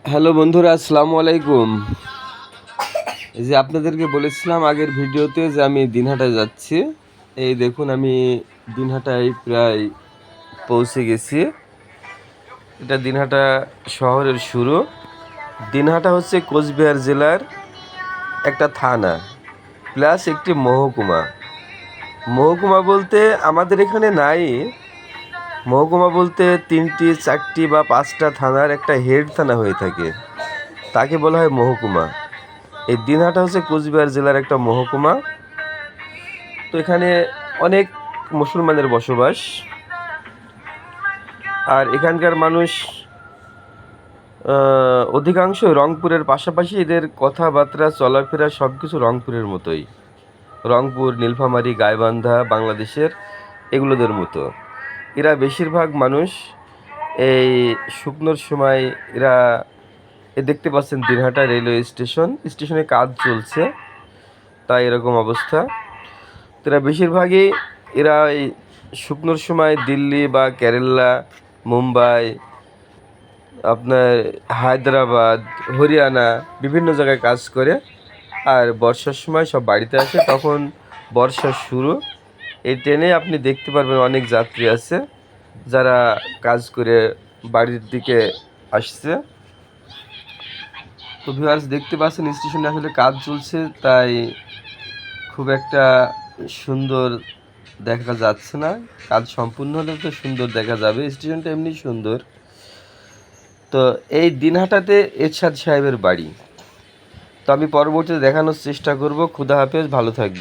Hello বন্ধুরা, আসসালামু আলাইকুম। এই যে আপনাদেরকে বলেছিলাম আগের ভিডিওতে যে আমি দিনহাটায় যাচ্ছি। এই দেখুন আমি দিনহাটায় প্রায় পৌঁছে গেছি। এটা দিনহাটা শহরের শুরু। দিনহাটা হচ্ছে কোচবিহার জেলার একটা থানা প্লাস একটি মহকুমা। মহকুমা বলতে আমাদের এখানে নাই। মহকুমা বলতে 3টি 4টি বা 5টা থানার একটা হেড থানা হয়ে থাকে, তাকে বলা হয় মহকুমা। এই দিনহাটা হচ্ছে কোচবিহার জেলার একটা মহকুমা। তো এখানে অনেক মুসলমানের বসবাস, আর এখানকার মানুষ অধিকাংশ রংপুরের পাশাপাশি এদের কথাবার্তা চলাফেরা সব কিছু রংপুরের মতোই। রংপুর, নীলফামারী, গাইবান্ধা বাংলাদেশের এগুলোদের মতো। এরা বেশিরভাগ মানুষ এই শুকনোর সময় এরা দেখতে পাচ্ছেন দিনহাটা রেলওয়ে স্টেশনে কাজ চলছে, তাই এরকম অবস্থা। তো এরা বেশিরভাগই এরা এই শুকনোর সময় দিল্লি বা কেরালা, মুম্বাই, আপনার হায়দ্রাবাদ, হরিয়ানা বিভিন্ন জায়গায় কাজ করে। আর বর্ষার সময় সব বাড়িতে আসে, তখন বর্ষার শুরু। এই ট্রেনে আপনি দেখতে পারবেন অনেক যাত্রী আছে যারা কাজ করে বাড়ির দিকে আসছে। তো ভিউয়ার্স, দেখতে পাচ্ছেন স্টেশনে আসলে কাজ চলছে, তাই খুব একটা সুন্দর দেখা যাচ্ছে না। কাজ সম্পূর্ণ হলে তো সুন্দর দেখা যাবে, স্টেশনটা এমনি সুন্দর। তো এই দিনহাটাতে এরশাদ সাহেবের বাড়ি। তো আমি পরবর্তীতে দেখানোর চেষ্টা করব। খুদা হাফেজ, ভালো থাকবে।